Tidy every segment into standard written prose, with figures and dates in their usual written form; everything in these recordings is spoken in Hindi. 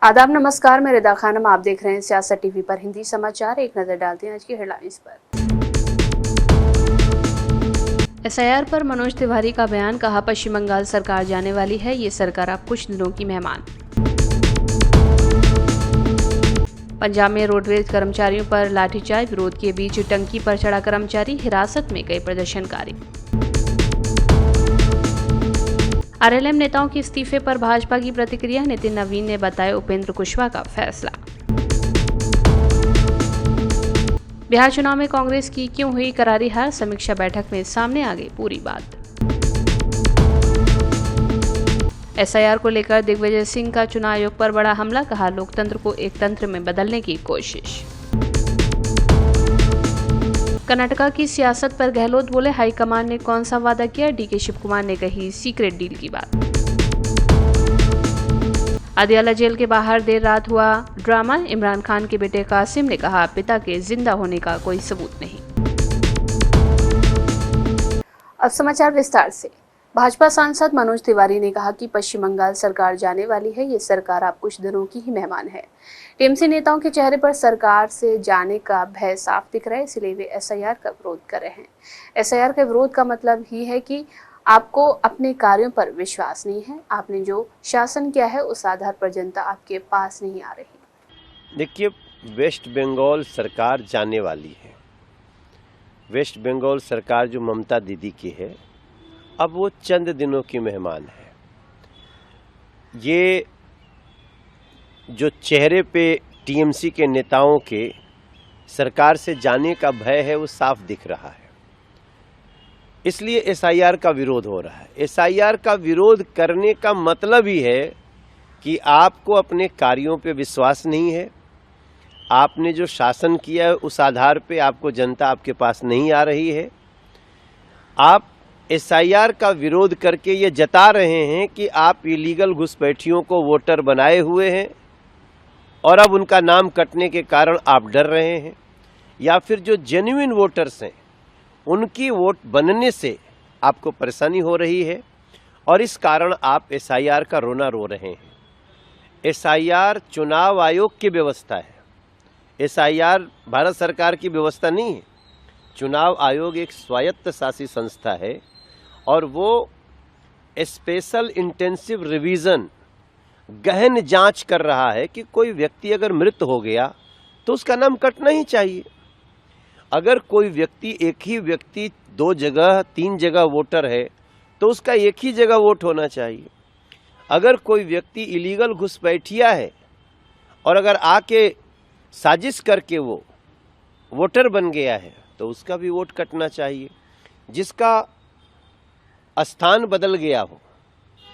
आदाब नमस्कार, मैं रिदा खानम। आप देख रहे हैं सियासत टीवी पर हिंदी समाचार। एक नजर डालते हैं आज की हेडलाइंस पर। एसआईआर पर मनोज तिवारी का बयान, कहा पश्चिम बंगाल सरकार जाने वाली है, ये सरकार अब कुछ दिनों की मेहमान। पंजाब में रोडवेज कर्मचारियों पर लाठीचार्ज, विरोध के बीच टंकी पर चढ़ा कर्मचारी, हिरासत में गए प्रदर्शनकारी। आरएलएम नेताओं के इस्तीफे पर भाजपा की प्रतिक्रिया, नितिन नवीन ने बताया उपेंद्र कुशवाहा का फैसला। बिहार चुनाव में कांग्रेस की क्यों हुई करारी हार, समीक्षा बैठक में सामने आ गई पूरी बात। एसआईआर को लेकर दिग्विजय सिंह का चुनाव आयोग पर बड़ा हमला, कहा लोकतंत्र को एक तंत्र में बदलने की कोशिश। कर्नाटका की सियासत पर गहलोत बोले, हाईकमान ने कौन सा वादा किया, डीके शिव कुमार ने कही सीक्रेट डील की बात। अदियाला जेल के बाहर देर रात हुआ ड्रामा, इमरान खान के बेटे कासिम ने कहा पिता के जिंदा होने का कोई सबूत नहीं। अब समाचार विस्तार से। भाजपा सांसद मनोज तिवारी ने कहा कि पश्चिम बंगाल सरकार जाने वाली है, ये सरकार अब कुछ दिनों की ही मेहमान है। टीएमसी नेताओं के चेहरे पर सरकार से जाने का भय साफ दिख रहा है, इसलिए वे एसआईआर का विरोध कर रहे हैं। एसआईआर के विरोध का मतलब ही है कि आपको अपने कार्यों पर विश्वास नहीं है, आपने जो शासन किया है उस आधार पर जनता आपके पास नहीं आ रही। देखिए, वेस्ट बंगाल सरकार जाने वाली है। वेस्ट बंगाल सरकार जो ममता दीदी की है, अब वो चंद दिनों की मेहमान है। ये जो चेहरे पे टीएमसी के नेताओं के सरकार से जाने का भय है वो साफ दिख रहा है, इसलिए एसआईआर का विरोध हो रहा है। एसआईआर का विरोध करने का मतलब ही है कि आपको अपने कार्यों पे विश्वास नहीं है, आपने जो शासन किया है उस आधार पे आपको जनता आपके पास नहीं आ रही है। आप एसआईआर का विरोध करके ये जता रहे हैं कि आप इलीगल घुसपैठियों को वोटर बनाए हुए हैं और अब उनका नाम कटने के कारण आप डर रहे हैं, या फिर जो जेन्युइन वोटर्स हैं उनकी वोट बनने से आपको परेशानी हो रही है और इस कारण आप एसआईआर का रोना रो रहे हैं। एसआईआर चुनाव आयोग की व्यवस्था है, एसआईआर भारत सरकार की व्यवस्था नहीं है। चुनाव आयोग एक स्वायत्त शासी संस्था है और वो स्पेशल इंटेंसिव रिवीजन, गहन जांच कर रहा है कि कोई व्यक्ति अगर मृत हो गया तो उसका नाम कटना ही चाहिए। अगर कोई व्यक्ति, एक ही व्यक्ति 2 जगह 3 जगह वोटर है तो उसका एक ही जगह वोट होना चाहिए। अगर कोई व्यक्ति इलीगल घुसपैठिया है और अगर आके साजिश करके वो वोटर बन गया है तो उसका भी वोट कटना चाहिए। जिसका स्थान बदल गया हो,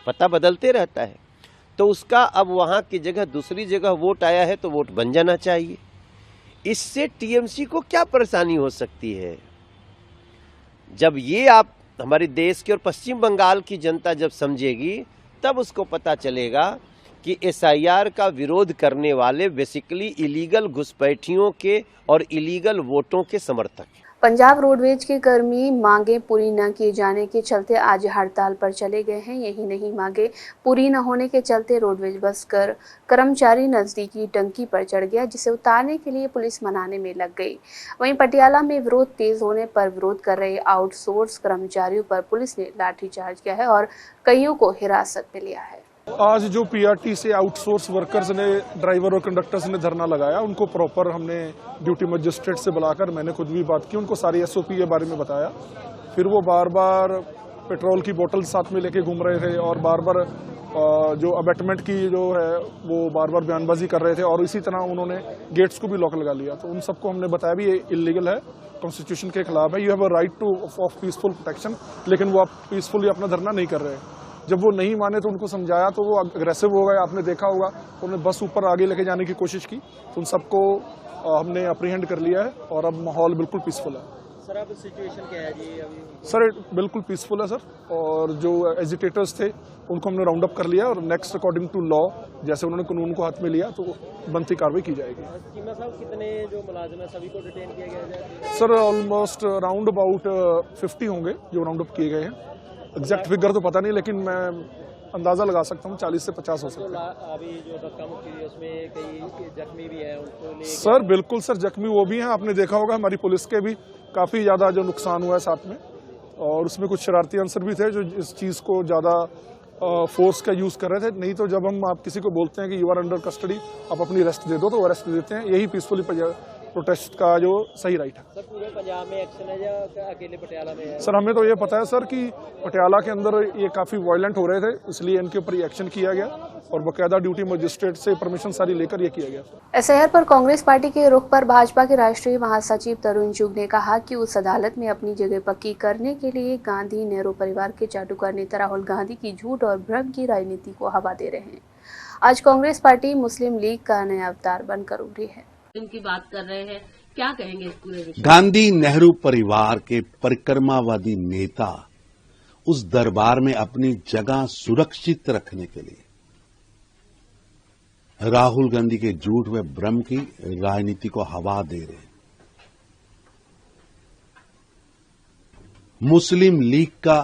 पता बदलते रहता है, तो उसका अब वहाँ की जगह दूसरी जगह वोट आया है तो वोट बन जाना चाहिए। इससे टीएमसी को क्या परेशानी हो सकती है? जब ये आप हमारे देश की और पश्चिम बंगाल की जनता जब समझेगी तब उसको पता चलेगा कि एसआईआर का विरोध करने वाले बेसिकली इलीगल घुसपैठियों के और इलीगल वोटों के समर्थक हैं। पंजाब रोडवेज के कर्मी मांगे पूरी न किए जाने के चलते आज हड़ताल पर चले गए हैं। यही नहीं, मांगे पूरी न होने के चलते रोडवेज बस कर्मचारी नजदीकी टंकी पर चढ़ गया, जिसे उतारने के लिए पुलिस मनाने में लग गई। वहीं पटियाला में विरोध तेज होने पर विरोध कर रहे आउटसोर्स कर्मचारियों पर पुलिस ने लाठीचार्ज किया है और कईयों को हिरासत में लिया है। आज जो पीआरटी से आउटसोर्स वर्कर्स ने, ड्राइवर और कंडक्टर्स ने धरना लगाया, उनको प्रॉपर हमने ड्यूटी मजिस्ट्रेट से बुलाकर, मैंने खुद भी बात की, उनको सारी एसओपी के बारे में बताया। फिर वो बार बार पेट्रोल की बोतल साथ में लेके घूम रहे थे और बार बार जो अबेटमेंट की जो है वो बार बार बयानबाजी कर रहे थे और इसी तरह उन्होंने गेट्स को भी लॉक लगा लिया। तो उन सबको हमने बताया भी ये इलीगल है, कॉन्स्टिट्यूशन के खिलाफ है, you have a right two of peaceful protection, लेकिन वो आप पीसफुली अपना धरना नहीं कर रहे। जब वो नहीं माने तो उनको समझाया तो वो अग्रेसिव हो गए, आपने देखा होगा, उन्होंने बस ऊपर आगे लेके जाने की कोशिश की, तो उन सबको हमने अप्रीहेंड कर लिया है और अब माहौल बिल्कुल पीसफुल है। सर, अब सिचुएशन क्या है जी अभी? सर, बिल्कुल पीसफुल है सर, और जो एजिटेटर्स थे उनको हमने राउंड अप कर लिया और नेक्स्ट अकॉर्डिंग टू लॉ जैसे उन्होंने कानून को हाथ में लिया तो बनती कार्रवाई की जाएगी। चीमा साहब, कितने जो मुलाजिम है सभी को डिटेन किया गया है? सर, ऑलमोस्ट राउंड अबाउट 50 होंगे जो राउंड अप किए गए हैं। एग्जैक्ट फिगर तो पता नहीं, लेकिन मैं अंदाजा लगा सकता हूँ 40 से 50 हो सकते हैं। अभी जो धक्का मुक्की हुई उसमें कई जख्मी भी है, उनको ले सर बिल्कुल सर, जख्मी वो भी हैं। आपने देखा होगा हमारी पुलिस के भी काफी ज्यादा जो नुकसान हुआ है साथ में, और उसमें कुछ शरारती अंसर भी थे जो इस चीज को ज्यादा फोर्स का यूज कर रहे थे। नहीं तो जब हम आप किसी को बोलते हैं कि यू आर अंडर कस्टडी, आप अपनी अरेस्ट दे दो, तो अरेस्ट देते हैं। यही पीसफुली प्रोटेस्ट का जो सही राइट है। सर पूरे पंजाब में एक्शन है या अकेले पटियाला में है? सर हमें तो ये पता है सर कि पटियाला के अंदर ये काफी वायलेंट हो रहे थे, इसलिए इनके ऊपर एक्शन किया गया और बाकायदा ड्यूटी मजिस्ट्रेट से परमिशन सारी लेकर ये किया गया। एसआईआर पर कांग्रेस पार्टी के रुख पर भाजपा के राष्ट्रीय महासचिव तरुण चुग ने कहा कि उस अदालत में अपनी जगह पक्की करने के लिए गांधी नेहरू परिवार के चाटुकार नेता राहुल गांधी की झूठ और भ्रम की राजनीति को हवा दे रहे हैं। आज कांग्रेस पार्टी मुस्लिम लीग का नया अवतार बनकर उभरी है। की बात कर रहे हैं, क्या कहेंगे इस पूरे विषय? गांधी नेहरू परिवार के परिक्रमावादी नेता उस दरबार में अपनी जगह सुरक्षित रखने के लिए राहुल गांधी के झूठ व भ्रम की राजनीति को हवा दे रहे हैं। मुस्लिम लीग का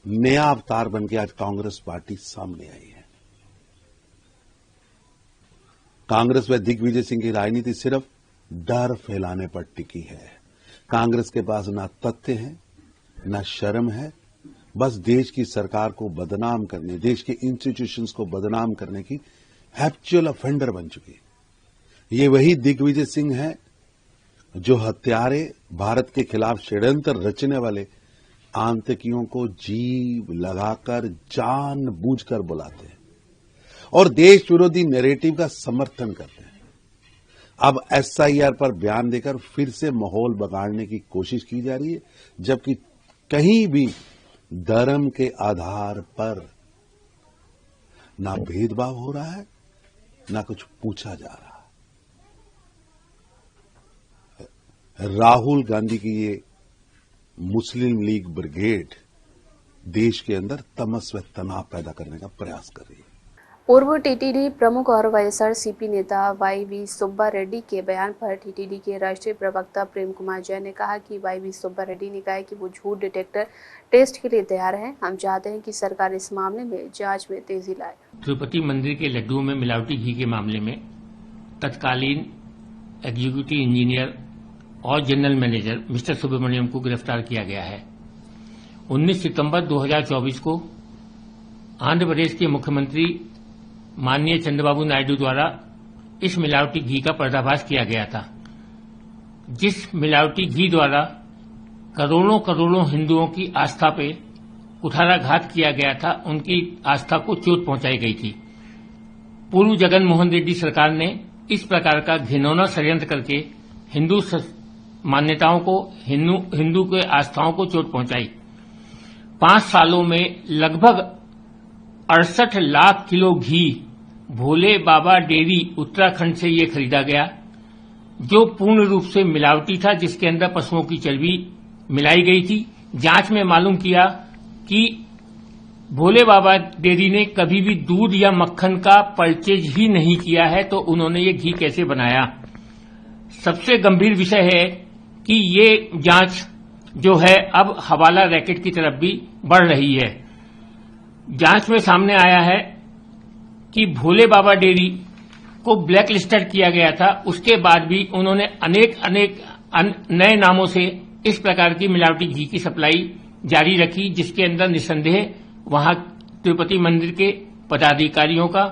नया अवतार बनकर आज कांग्रेस पार्टी सामने आई है। कांग्रेस व दिग्विजय सिंह की राजनीति सिर्फ डर फैलाने पर टिकी है। कांग्रेस के पास ना तथ्य है, ना शर्म है, बस देश की सरकार को बदनाम करने, देश के इंस्टीट्यूशंस को बदनाम करने की हैप्चुअल ऑफेंडर बन चुकी। ये वही दिग्विजय सिंह है जो हत्यारे, भारत के खिलाफ षड्यंत्र रचने वाले आतंकियों को जीव लगाकर जानबूझकर बुलाते हैं और देश विरोधी नैरेटिव का समर्थन करते हैं। अब एसआईआर पर बयान देकर फिर से माहौल बिगाड़ने की कोशिश की जा रही है, जबकि कहीं भी धर्म के आधार पर ना भेदभाव हो रहा है, ना कुछ पूछा जा रहा है। राहुल गांधी की ये मुस्लिम लीग ब्रिगेड देश के अंदर तमस व तनाव पैदा करने का प्रयास कर रही है। पूर्व टीटीडी प्रमुख और वाईएसआरसीपी नेता वाईवी सुब्बा रेड्डी के बयान पर टीटीडी के राष्ट्रीय प्रवक्ता प्रेम कुमार जैन ने कहा कि वाईवी सुब्बा रेड्डी ने कहा कि वो झूठ डिटेक्टर टेस्ट के लिए तैयार हैं। हम चाहते हैं कि सरकार इस मामले में जांच में तेजी लाए। तिरुपति मंदिर के लड्डुओं में मिलावटी घी के मामले में तत्कालीन एग्जीक्यूटिव इंजीनियर और जनरल मैनेजर मिस्टर सुब्रमण्यम को गिरफ्तार किया गया है। 19 सितंबर 2024 को आंध्र प्रदेश के मुख्यमंत्री माननीय चंद्रबाबू नायडू द्वारा इस मिलावटी घी का पर्दाफाश किया गया था, जिस मिलावटी घी द्वारा करोड़ों करोड़ों हिंदुओं की आस्था पे कुठाराघात किया गया था, उनकी आस्था को चोट पहुंचाई गई थी। पूर्व जगन मोहन रेड्डी सरकार ने इस प्रकार का घिनौना षड्यंत्र करके हिंदू मान्यताओं को, हिंदू के आस्थाओं को चोट पहुंचाई। 5 सालों में लगभग 68 लाख किलो घी भोले बाबा डेयरी उत्तराखंड से ये खरीदा गया, जो पूर्ण रूप से मिलावटी था, जिसके अंदर पशुओं की चर्बी मिलाई गई थी। जांच में मालूम किया कि भोले बाबा डेयरी ने कभी भी दूध या मक्खन का परचेज ही नहीं किया है, तो उन्होंने ये घी कैसे बनाया। सबसे गंभीर विषय है कि ये जांच जो है अब हवाला रैकेट की तरफ भी बढ़ रही है। जांच में सामने आया है कि भोले बाबा डेयरी को ब्लैक लिस्टेड किया गया था, उसके बाद भी उन्होंने अनेक नए नामों से इस प्रकार की मिलावटी घी की सप्लाई जारी रखी, जिसके अंदर निसंदेह वहां तिरुपति मंदिर के पदाधिकारियों का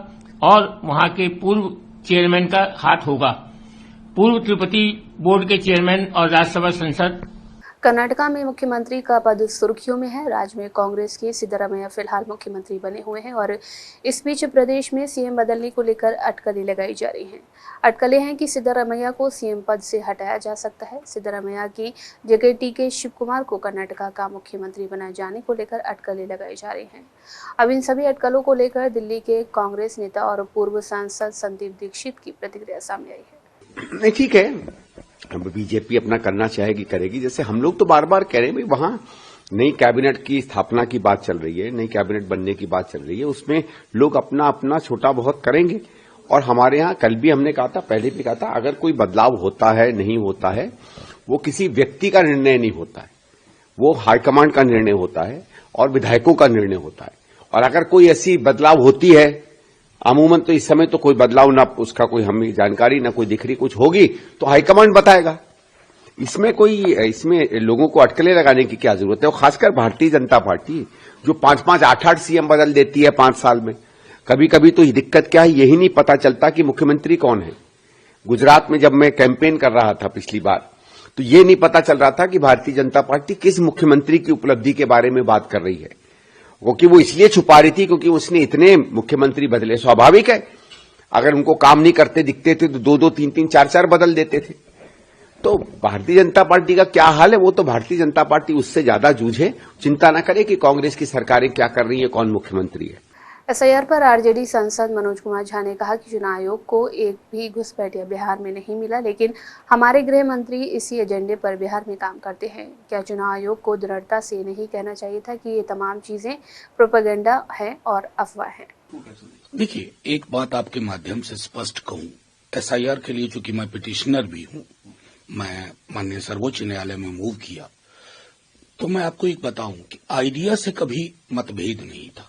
और वहां के पूर्व चेयरमैन का हाथ होगा। पूर्व तिरुपति बोर्ड के चेयरमैन और राज्यसभा सांसद। कर्नाटका में मुख्यमंत्री का पद सुर्खियों में है। राज्य में कांग्रेस के सिद्धरामैया फिलहाल मुख्यमंत्री बने हुए हैं और इस बीच प्रदेश में सीएम बदलने को लेकर अटकलें लगाई जा रही हैं। अटकलें हैं कि सिद्धरामैया को सीएम पद से हटाया जा सकता है। सिद्धरामैया की जगह टीके शिव कुमार को कर्नाटका का मुख्यमंत्री बनाए जाने को लेकर अटकलें लगाई जा रही हैं। अब इन सभी अटकलों को लेकर दिल्ली के कांग्रेस नेता और पूर्व सांसद संदीप दीक्षित की प्रतिक्रिया सामने आई है। नहीं, ठीक है, बीजेपी अपना करना चाहेगी, करेगी। जैसे हम लोग तो बार बार कह रहे हैं, भाई वहां नई कैबिनेट की स्थापना की बात चल रही है, नई कैबिनेट बनने की बात चल रही है, उसमें लोग अपना अपना छोटा बहुत करेंगे। और हमारे यहाँ कल भी हमने कहा था, पहले भी कहा था, अगर कोई बदलाव होता है, नहीं होता है, वो किसी व्यक्ति का निर्णय नहीं होता है, वो हाईकमांड का निर्णय होता है और विधायकों का निर्णय होता है। और अगर कोई ऐसी बदलाव होती है, अमूमन तो इस समय तो कोई बदलाव ना उसका कोई हमें जानकारी ना कोई दिख रही, कुछ होगी तो हाईकमांड बताएगा। इसमें लोगों को अटकलें लगाने की क्या जरूरत है। और खासकर भारतीय जनता पार्टी जो 5-5, 8-8 सीएम बदल देती है 5 साल में। कभी कभी तो दिक्कत क्या है यही नहीं पता चलता कि मुख्यमंत्री कौन है। गुजरात में जब मैं कैंपेन कर रहा था पिछली बार, तो ये नहीं पता चल रहा था कि भारतीय जनता पार्टी किस मुख्यमंत्री की उपलब्धि के बारे में बात कर रही है, क्योंकि वो इसलिए छुपा रही थी क्योंकि उसने इतने मुख्यमंत्री बदले। स्वाभाविक है, अगर उनको काम नहीं करते दिखते थे तो 2-2, 3-3, 4-4 बदल देते थे। तो भारतीय जनता पार्टी का क्या हाल है, वो तो भारतीय जनता पार्टी उससे ज्यादा जूझे, चिंता न करे कि कांग्रेस की सरकारें क्या कर रही है, कौन मुख्यमंत्री है। एसआईआर पर आरजेडी सांसद मनोज कुमार झा ने कहा कि चुनाव आयोग को एक भी घुसपैठिया बिहार में नहीं मिला, लेकिन हमारे गृह मंत्री इसी एजेंडे पर बिहार में काम करते हैं। क्या चुनाव आयोग को दृढ़ता से नहीं कहना चाहिए था कि ये तमाम चीजें प्रोपेगेंडा है और अफवाह है? देखिए, एक बात आपके माध्यम से स्पष्ट कहूं, एसआईआर के लिए चूंकि मैं पिटिशनर भी हूं, मैं माननीय सर्वोच्च न्यायालय में मूव किया, तो मैं आपको एक बताऊं कि आइडिया से कभी मतभेद नहीं था,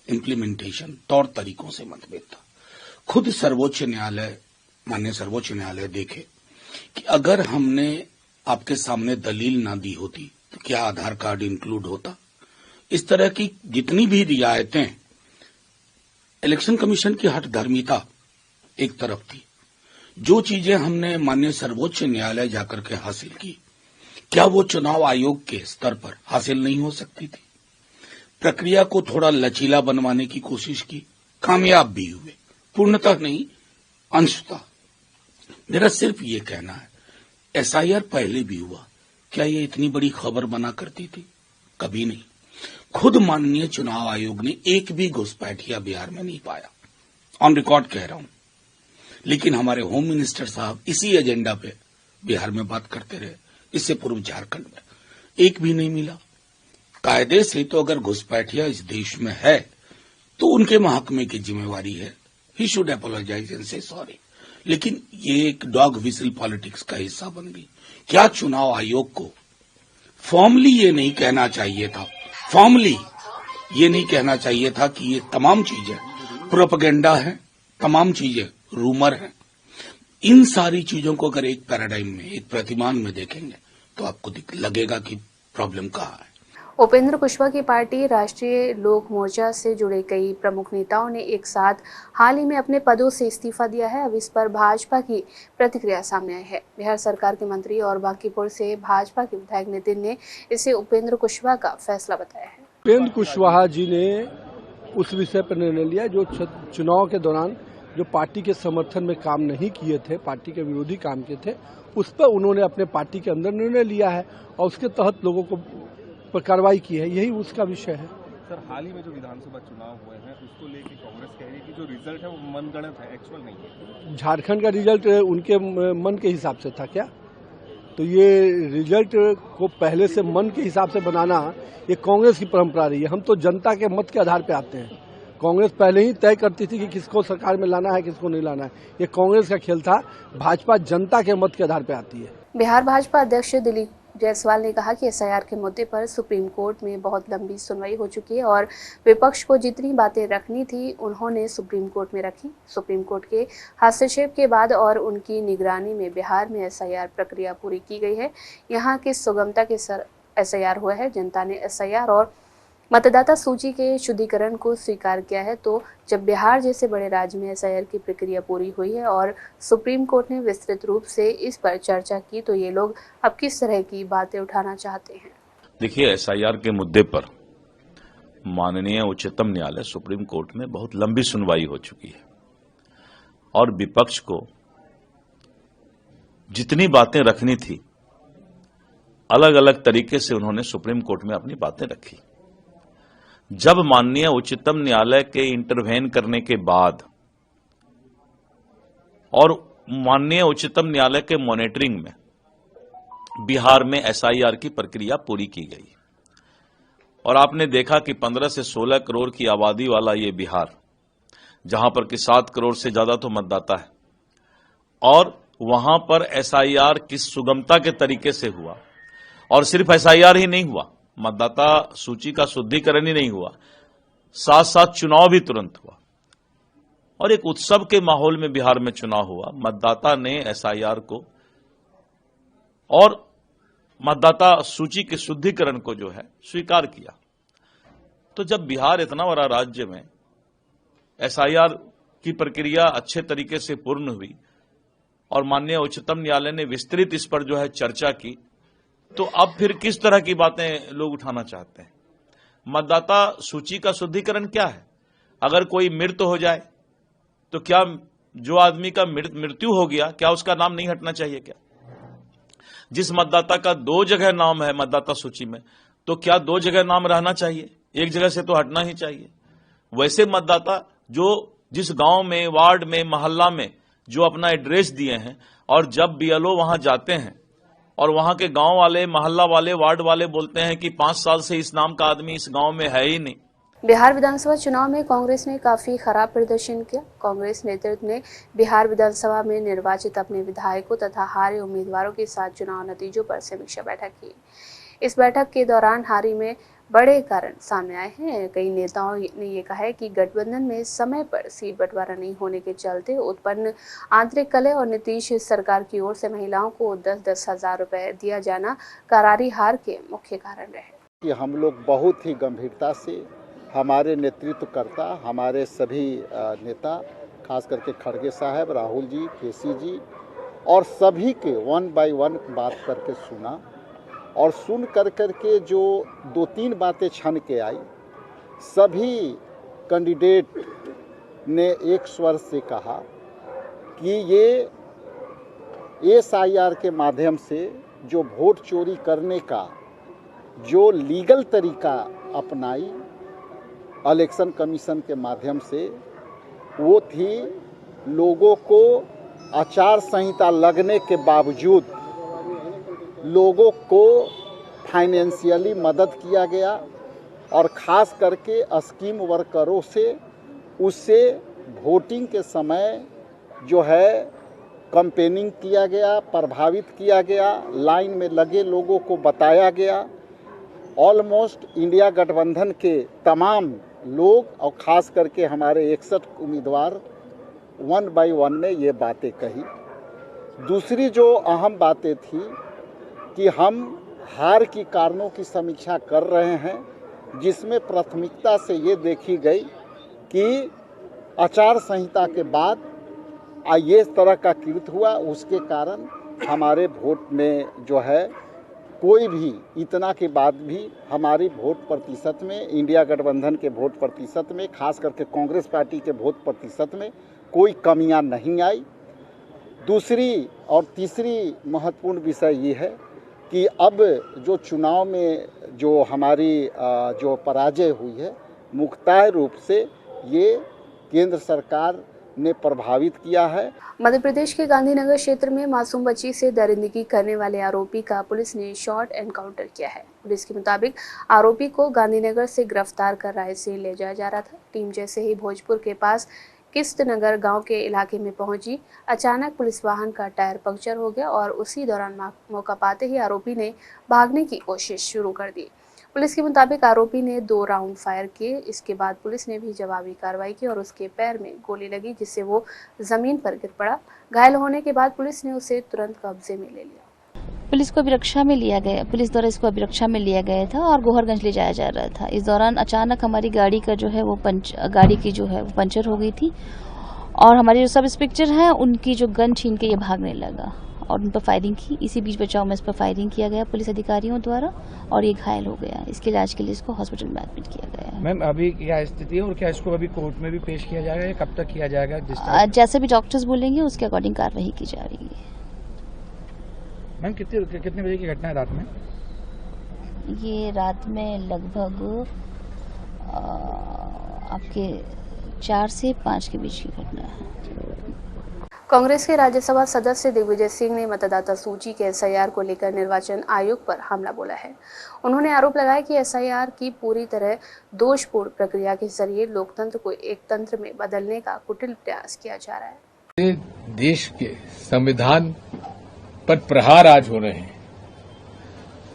इम्प्लीमेंटेशन तौर तरीकों से मतभेद था। खुद सर्वोच्च न्यायालय, माननीय सर्वोच्च न्यायालय देखे कि अगर हमने आपके सामने दलील ना दी होती तो क्या आधार कार्ड इंक्लूड होता। इस तरह की जितनी भी रियायतें, इलेक्शन कमीशन की हठधर्मिता एक तरफ थी, जो चीजें हमने माननीय सर्वोच्च न्यायालय जाकर के हासिल की, क्या वो चुनाव आयोग के स्तर पर हासिल नहीं हो सकती थी। प्रक्रिया को थोड़ा लचीला बनवाने की कोशिश की, कामयाब भी हुए, पूर्णतः नहीं अंशतः। मेरा सिर्फ ये कहना है, एसआईआर पहले भी हुआ, क्या ये इतनी बड़ी खबर बना करती थी? कभी नहीं। खुद माननीय चुनाव आयोग ने एक भी घुसपैठिया बिहार में नहीं पाया, ऑन रिकॉर्ड कह रहा हूं। लेकिन हमारे होम मिनिस्टर साहब इसी एजेंडा पे बिहार में बात करते रहे। इससे पूर्व झारखंड में एक भी नहीं मिला। कायदे से तो अगर घुसपैठिया इस देश में है तो उनके महकमे की जिम्मेवारी है, ही शुड अपोलोजाइज एंड से सॉरी। लेकिन ये एक डॉग विसल पॉलिटिक्स का हिस्सा बन गई। क्या चुनाव आयोग को फॉर्मली ये नहीं कहना चाहिए था, कि ये तमाम चीजें प्रोपेगेंडा है, तमाम चीजें रूमर है। इन सारी चीजों को अगर एक पैराडाइम में, एक प्रतिमान में देखेंगे तो आपको लगेगा कि प्रॉब्लम कहाँ है। उपेंद्र कुशवाहा की पार्टी राष्ट्रीय लोक मोर्चा से जुड़े कई प्रमुख नेताओं ने एक साथ हाल ही में अपने पदों से इस्तीफा दिया है। अब इस पर भाजपा की प्रतिक्रिया सामने आई है। बिहार सरकार के मंत्री और बांकीपुर से भाजपा के विधायक नितिन ने इसे उपेंद्र कुशवाहा का फैसला बताया है। उपेंद्र कुशवाहा जी ने उस विषय पर निर्णय लिया जो चुनाव के दौरान जो पार्टी के समर्थन में काम नहीं किए थे, पार्टी के विरोधी काम किए थे, उस पर उन्होंने अपने पार्टी के अंदर निर्णय लिया है और उसके तहत लोगों को कार्रवाई की है। यही उसका विषय है। सर, हाल ही में जो विधानसभा चुनाव हुए हैं उसको लेकर कांग्रेस कह रही है कि जो रिजल्ट है वो मनगढ़ंत है, एक्चुअल नहीं है। झारखंड का रिजल्ट उनके मन के हिसाब से था क्या? तो ये रिजल्ट को पहले से मन के हिसाब से बनाना ये कांग्रेस की परंपरा रही है। हम तो जनता के मत के आधार पर आते हैं। कांग्रेस पहले ही तय करती थी कि किसको सरकार में लाना है, किसको नहीं लाना है। ये कांग्रेस का खेल था। भाजपा जनता के मत के आधार पर आती है। बिहार भाजपा अध्यक्ष दिलीप जायसवाल ने कहा कि एसआईआर के मुद्दे पर सुप्रीम कोर्ट में बहुत लंबी सुनवाई हो चुकी है और विपक्ष को जितनी बातें रखनी थी उन्होंने सुप्रीम कोर्ट में रखी। सुप्रीम कोर्ट के हस्तक्षेप के बाद और उनकी निगरानी में बिहार में एसआईआर प्रक्रिया पूरी की गई है। यहाँ की सुगमता के एसआईआर हुआ है। जनता ने एसआईआर और मतदाता सूची के शुद्धिकरण को स्वीकार किया है। तो जब बिहार जैसे बड़े राज्य में एसआईआर की प्रक्रिया पूरी हुई है और सुप्रीम कोर्ट ने विस्तृत रूप से इस पर चर्चा की, तो ये लोग अब किस तरह की बातें उठाना चाहते हैं? देखिए, एसआईआर के मुद्दे पर माननीय उच्चतम न्यायालय सुप्रीम कोर्ट में बहुत लंबी सुनवाई हो चुकी है और विपक्ष को जितनी बातें रखनी थी अलग अलग तरीके से उन्होंने सुप्रीम कोर्ट में अपनी बातें रखी। जब माननीय उच्चतम न्यायालय के इंटरवेन करने के बाद और माननीय उच्चतम न्यायालय के मॉनिटरिंग में बिहार में एसआईआर की प्रक्रिया पूरी की गई और आपने देखा कि 15 से 16 करोड़ की आबादी वाला ये बिहार, जहां पर कि 7 करोड़ से ज्यादा तो मतदाता है, और वहां पर एसआईआर किस सुगमता के तरीके से हुआ। और सिर्फ एसआईआर ही नहीं हुआ, मतदाता सूची का शुद्धिकरण ही नहीं हुआ, साथ साथ चुनाव भी तुरंत हुआ और एक उत्सव के माहौल में बिहार में चुनाव हुआ। मतदाता ने एसआईआर को और मतदाता सूची के शुद्धिकरण को जो है स्वीकार किया। तो जब बिहार इतना बड़ा राज्य में एसआईआर की प्रक्रिया अच्छे तरीके से पूर्ण हुई और माननीय उच्चतम न्यायालय ने विस्तृत इस पर जो है चर्चा की, तो अब फिर किस तरह की बातें लोग उठाना चाहते हैं? मतदाता सूची का शुद्धिकरण क्या है? अगर कोई मृत हो जाए तो क्या जो आदमी का मृत्यु हो गया क्या उसका नाम नहीं हटना चाहिए क्या? जिस मतदाता का 2 जगह नाम है मतदाता सूची में, तो क्या 2 जगह नाम रहना चाहिए? एक जगह से तो हटना ही चाहिए। वैसे मतदाता जो जिस गांव में, वार्ड में, मोहल्ला में जो अपना एड्रेस दिए हैं और जब बीएलओ वहां जाते हैं और वहां के गांव वाले, मोहल्ला वाले, वार्ड वाले बोलते हैं कि 5 साल से इस नाम का आदमी इस गांव में है ही नहीं। बिहार विधानसभा चुनाव में कांग्रेस ने काफी खराब प्रदर्शन किया। कांग्रेस नेतृत्व ने बिहार विधानसभा में निर्वाचित अपने विधायकों तथा हारे उम्मीदवारों के साथ चुनाव नतीजों पर समीक्षा बैठक की। इस बैठक के दौरान हारी में बड़े कारण सामने आए हैं। कई नेताओं ने ये कहा है कि गठबंधन में समय पर सीट बंटवारा नहीं होने के चलते उत्पन्न आंतरिक कलह और नीतीश सरकार की ओर से महिलाओं को 10-10 हजार रुपए दिया जाना करारी हार के मुख्य कारण रहे। कि हम लोग बहुत ही गंभीरता से हमारे नेतृत्वकर्ता, हमारे सभी नेता, खास करके खड़गे साहब, राहुल जी, केसी जी और सभी के 1 बाय 1 बात करके सुना और सुन कर के जो 2-3 बातें छन के आई, सभी कैंडिडेट ने एक स्वर से कहा कि ये एसआईआर के माध्यम से जो वोट चोरी करने का जो लीगल तरीका अपनाई इलेक्शन कमीशन के माध्यम से, वो थी लोगों को आचार संहिता लगने के बावजूद लोगों को फाइनेंशियली मदद किया गया और ख़ास करके स्कीम वर्करों से उससे वोटिंग के समय जो है कैंपेनिंग किया गया, प्रभावित किया गया, लाइन में लगे लोगों को बताया गया। ऑलमोस्ट इंडिया गठबंधन के तमाम लोग और ख़ास करके हमारे 61 उम्मीदवार 1 बाय 1 ने ये बातें कही। दूसरी जो अहम बातें थी कि हम हार की कारणों की समीक्षा कर रहे हैं, जिसमें प्राथमिकता से ये देखी गई कि आचार संहिता के बाद ये तरह का कृत्य हुआ, उसके कारण हमारे वोट में जो है कोई भी इतना के बाद भी हमारी वोट प्रतिशत में, इंडिया गठबंधन के वोट प्रतिशत में, खास करके कांग्रेस पार्टी के वोट प्रतिशत में कोई कमियां नहीं आई। दूसरी और तीसरी महत्वपूर्ण विषय ये है कि अब जो चुनाव में जो हमारी जो पराजय हुई है, मुख्तार रूप से ये केंद्र सरकार ने प्रभावित किया है। मध्य प्रदेश के गांधीनगर क्षेत्र में मासूम बच्ची से दरिंदगी करने वाले आरोपी का पुलिस ने शॉर्ट एनकाउंटर किया है। पुलिस के मुताबिक आरोपी को गांधीनगर से गिरफ्तार कर राय से ले जाया जा रहा था। टीम जैसे ही भोजपुर के पास किस्तनगर गांव के इलाके में पहुंची, अचानक पुलिस वाहन का टायर पंक्चर हो गया और उसी दौरान मौका पाते ही आरोपी ने भागने की कोशिश शुरू कर दी। पुलिस के मुताबिक आरोपी ने 2 राउंड फायर किए। इसके बाद पुलिस ने भी जवाबी कार्रवाई की और उसके पैर में गोली लगी, जिससे वो जमीन पर गिर पड़ा। घायल होने के बाद पुलिस ने उसे तुरंत कब्जे में ले लिया। पुलिस को अभिरक्षा में लिया गया, पुलिस द्वारा इसको अभिरक्षा में लिया गया था और गोहरगंज ले जाया जा रहा था। इस दौरान अचानक हमारी गाड़ी का जो है वो गाड़ी की जो है वो पंचर हो गई थी और हमारे जो सब इंस्पेक्टर हैं उनकी जो गन छीन के ये भागने लगा और उन पर फायरिंग की। इसी बीच बचाव में इस पर फायरिंग किया गया पुलिस अधिकारियों द्वारा और ये घायल हो गया। इसके इलाज के लिए इसको हॉस्पिटल में एडमिट किया गया है। मैम अभी क्या स्थिति है और क्या इसको अभी कोर्ट में भी पेश किया जाएगा या कब तक किया जाएगा? जैसे भी डॉक्टर्स बोलेंगे उसके अकॉर्डिंग कार्रवाई की जा रही है। मैम कितने बजे की घटना है रात में? ये रात में लगभग आपके 4 से 5 के बीच की घटना है। कांग्रेस के राज्यसभा सदस्य दिग्विजय सिंह ने मतदाता सूची के एसआईआर को लेकर निर्वाचन आयोग पर हमला बोला है। उन्होंने आरोप लगाया कि एसआईआर की पूरी तरह दोषपूर्ण प्रक्रिया के जरिए लोकतंत्र को एक तंत्र में बदलने का कुटिल प्रयास किया जा रहा है। देश के संविधान पर प्रहार आज हो रहे हैं,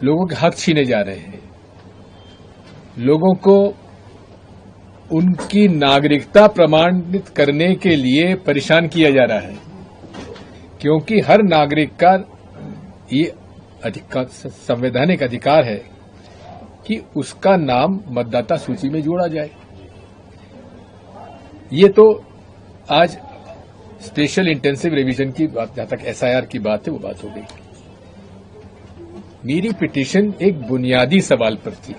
लोगों के हक छीने जा रहे हैं, लोगों को उनकी नागरिकता प्रमाणित करने के लिए परेशान किया जा रहा है, क्योंकि हर नागरिक का ये संवैधानिक अधिकार है कि उसका नाम मतदाता सूची में जोड़ा जाए। ये तो आज स्पेशल इंटेंसिव रिवीजन की बात, जहां तक एसआईआर की बात है वो बात हो गई। मेरी पिटीशन एक बुनियादी सवाल पर थी,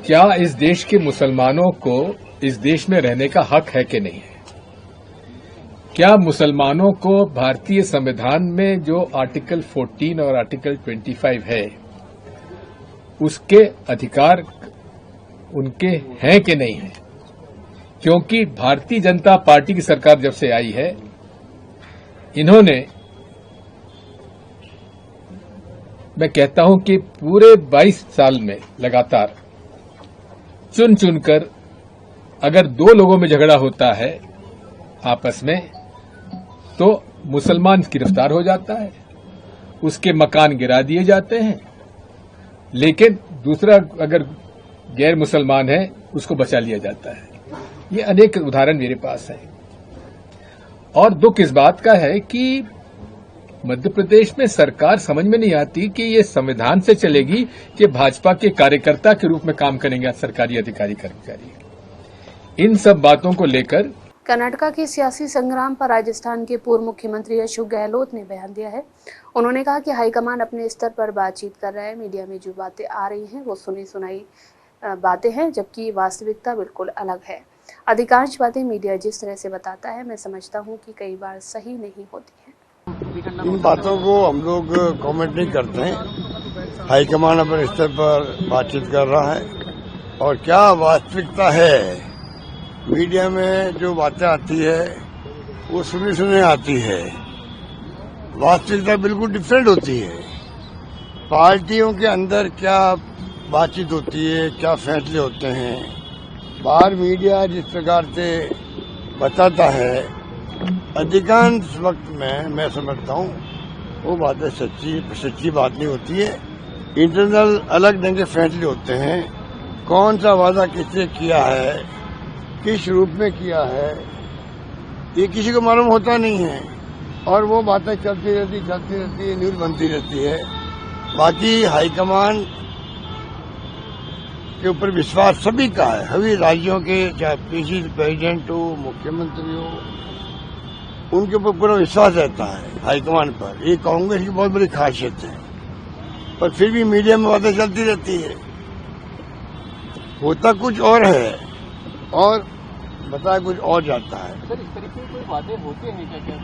क्या इस देश के मुसलमानों को इस देश में रहने का हक है कि नहीं है? क्या मुसलमानों को भारतीय संविधान में जो आर्टिकल 14 और आर्टिकल 25 है उसके अधिकार उनके हैं कि नहीं है? क्योंकि भारतीय जनता पार्टी की सरकार जब से आई है, इन्होंने, मैं कहता हूं कि पूरे 22 साल में लगातार चुन चुनकर, अगर दो लोगों में झगड़ा होता है आपस में, तो मुसलमान गिरफ्तार हो जाता है, उसके मकान गिरा दिए जाते हैं, लेकिन दूसरा अगर गैर मुसलमान है उसको बचा लिया जाता है। ये अनेक उदाहरण मेरे पास है। और दुख इस बात का है कि मध्य प्रदेश में सरकार समझ में नहीं आती कि ये संविधान से चलेगी कि भाजपा के कार्यकर्ता के रूप में काम करेंगे सरकारी अधिकारी कर्मचारी। इन सब बातों को लेकर कर्नाटका के सियासी संग्राम पर राजस्थान के पूर्व मुख्यमंत्री अशोक गहलोत ने बयान दिया है। उन्होंने कहा कि हाईकमान अपने स्तर पर बातचीत कर रहा है, मीडिया में जो बातें आ रही हैं वो सुनी सुनाई बातें हैं, जबकि वास्तविकता बिल्कुल अलग है। अधिकांश बातें मीडिया जिस तरह से बताता है, मैं समझता हूं कि कई बार सही नहीं होती है। इन बातों को हम लोग कमेंट नहीं करते हैं। हाईकमान अपने स्तर पर बातचीत कर रहा है और क्या वास्तविकता है, मीडिया में जो बातें आती है वो सुनी सुनी आती है, वास्तविकता बिल्कुल डिफरेंट होती है। पार्टियों के अंदर क्या बातचीत होती है, क्या फैसले होते हैं, बाहर मीडिया जिस प्रकार से बताता है, अधिकांश वक्त में मैं समझता हूँ वो बातें सच्ची बात नहीं होती है। इंटरनल अलग ढंग के फैसले होते हैं, कौन सा वादा किससे किया है, किस रूप में किया है, ये किसी को मालूम होता नहीं है और वो बातें चलती रहती है, न्यूज बनती रहती है। बाकी हाईकमान के ऊपर विश्वास सभी का है, सभी राज्यों के, चाहे प्रेसिडेंट हो, मुख्यमंत्री हो, उनके ऊपर पूरा विश्वास रहता है हाईकमान पर। ये कांग्रेस की बहुत बड़ी खासियत है, पर फिर भी मीडिया में बातें चलती रहती है, होता कुछ और है और बताया कुछ और जाता है। सर, इस तरीके के कोई वादे होते हैं क्या?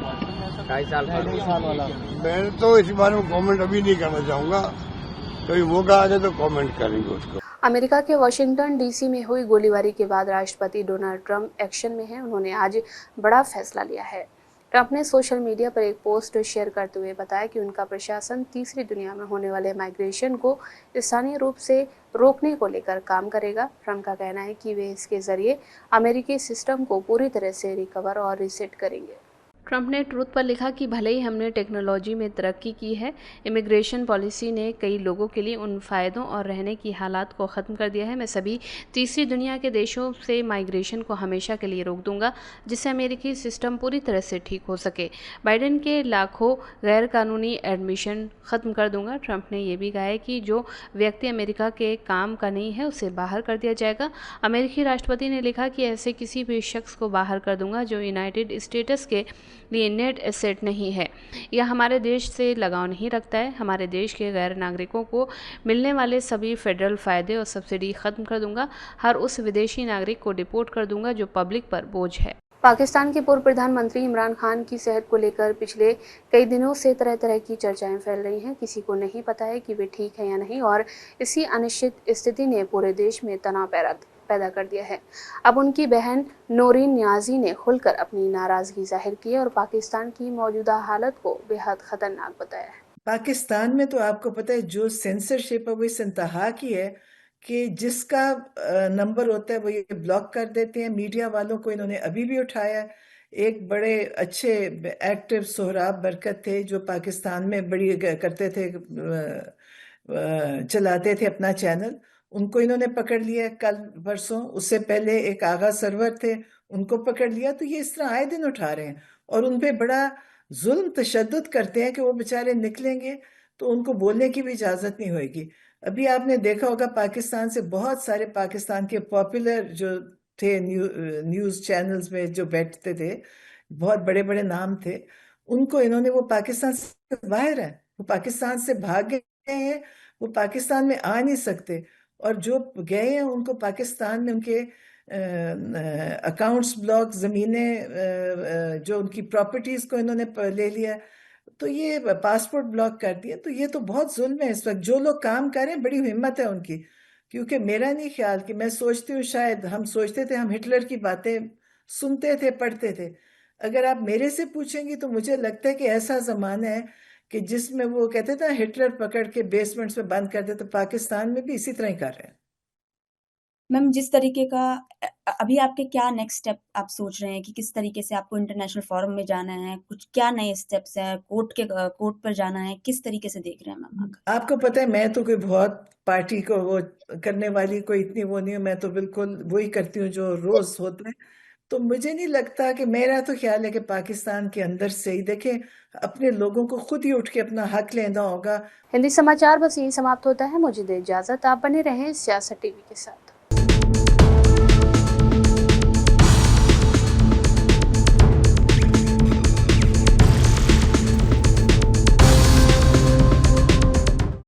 2.5 साल वाला मैं तो इस बारे में कमेंट अभी नहीं करना चाहूंगा, कभी मौका आ जाए तो कमेंट करेंगे उसको। अमेरिका के वाशिंगटन डीसी में हुई गोलीबारी के बाद राष्ट्रपति डोनाल्ड ट्रंप एक्शन में हैं। उन्होंने आज बड़ा फैसला लिया है। ट्रंप ने सोशल मीडिया पर एक पोस्ट शेयर करते हुए बताया कि उनका प्रशासन तीसरी दुनिया में होने वाले माइग्रेशन को स्थानीय रूप से रोकने को लेकर काम करेगा। ट्रंप का कहना है कि वे इसके जरिए अमेरिकी सिस्टम को पूरी तरह से रिकवर और रीसेट करेंगे। ट्रंप ने ट्रूथ पर लिखा कि भले ही हमने टेक्नोलॉजी में तरक्की की है, इमिग्रेशन पॉलिसी ने कई लोगों के लिए उन फ़ायदों और रहने की हालात को ख़त्म कर दिया है। मैं सभी तीसरी दुनिया के देशों से माइग्रेशन को हमेशा के लिए रोक दूंगा, जिससे अमेरिकी सिस्टम पूरी तरह से ठीक हो सके। बाइडेन के लाखों गैर कानूनी एडमिशन ख़त्म कर दूंगा। ट्रंप ने यह भी कहा है कि जो व्यक्ति अमेरिका के काम का नहीं है उसे बाहर कर दिया जाएगा। अमेरिकी राष्ट्रपति ने लिखा कि ऐसे किसी भी शख्स को बाहर कर दूंगा जो यूनाइटेड स्टेट्स के लिए नेट एसेट नहीं है या हमारे देश से लगाव नहीं रखता है। हमारे देश के गैर नागरिकों को मिलने वाले सभी फेडरल फायदे और सब्सिडी खत्म कर दूंगा। हर उस विदेशी नागरिक को डिपोर्ट कर दूंगा जो पब्लिक पर बोझ है। पाकिस्तान के पूर्व प्रधानमंत्री इमरान खान की सेहत को लेकर पिछले कई दिनों से तरह तरह की चर्चाएं फैल रही हैं। किसी को नहीं पता है कि वे ठीक है या नहीं और इसी अनिश्चित स्थिति ने पूरे देश में तनाव पैदा कर दिया है। अब उनकी बहन नौरीन नियाजी ने खुलकर अपनी नाराजगी जाहिर की है और पाकिस्तान की मौजूदा हालत को बेहद खतरनाक बताया है। पाकिस्तान में तो आपको पता है जो सेंसरशिप है वो इस इंतहा की है कि जिसका नंबर होता है वो ये ब्लॉक कर देते हैं। मीडिया वालों को इन्होंने अभी भी उठाया। एक बड़े अच्छे एक्टिव सोहराब बरकत थे जो पाकिस्तान में बड़ी करते थे, चलाते थे अपना चैनल, उनको इन्होंने पकड़ लिया कल परसों, उससे पहले एक आगा सरवर थे, उनको पकड़ लिया। तो ये इस तरह आए दिन उठा रहे हैं और उन पे बड़ा जुल्म तशद्दुद करते हैं कि वो बेचारे निकलेंगे तो उनको बोलने की भी इजाज़त नहीं होगी। अभी आपने देखा होगा पाकिस्तान से बहुत सारे पाकिस्तान के पॉपुलर जो थे न्यूज़ चैनल्स में जो बैठते थे, बहुत बड़े बड़े नाम थे, उनको इन्होंने, वो पाकिस्तान से बाहर है, वो पाकिस्तान से भाग गए हैं, वो पाकिस्तान में आ नहीं सकते। और जो गए हैं उनको पाकिस्तान में उनके अकाउंट्स ब्लॉक, ज़मीनें, जो उनकी प्रॉपर्टीज़ को इन्होंने ले लिया, तो ये पासपोर्ट ब्लॉक कर दिया। तो ये तो बहुत जुल्म है इस वक्त। जो लोग काम कर रहे हैं, बड़ी हिम्मत है उनकी, क्योंकि मेरा नहीं ख्याल कि, मैं सोचती हूँ शायद हम सोचते थे हम हिटलर की बातें सुनते थे, पढ़ते थे। अगर आप मेरे से पूछेंगी तो मुझे लगता है कि ऐसा ज़माना है कि जिसमें वो कहते थे हिटलर पकड़ के बेसमेंट्स में बंद कर दे, तो पाकिस्तान में भी इसी तरह ही कर रहे हैं। मैम, जिस तरीके का अभी आपके क्या नेक्स्ट स्टेप आप सोच रहे हैं कि किस तरीके से आपको इंटरनेशनल फोरम में जाना है, कुछ क्या नए स्टेप्स हैं, कोर्ट पर जाना है, किस तरीके से देख रहे हैं मैम? आपको पता है मैं तो कोई बहुत पार्टी को वो करने वाली कोई इतनी वो नहीं हूँ, मैं तो बिल्कुल वही करती हूँ जो रोज होता है। तो मुझे नहीं लगता कि, मेरा तो ख्याल है कि पाकिस्तान के अंदर से ही देखें, अपने लोगों को खुद ही उठ के अपना हक लेना होगा। हिंदी समाचार बस यही समाप्त होता है। मुझे दे इजाजत, आप बने रहें सियासत टीवी के साथ।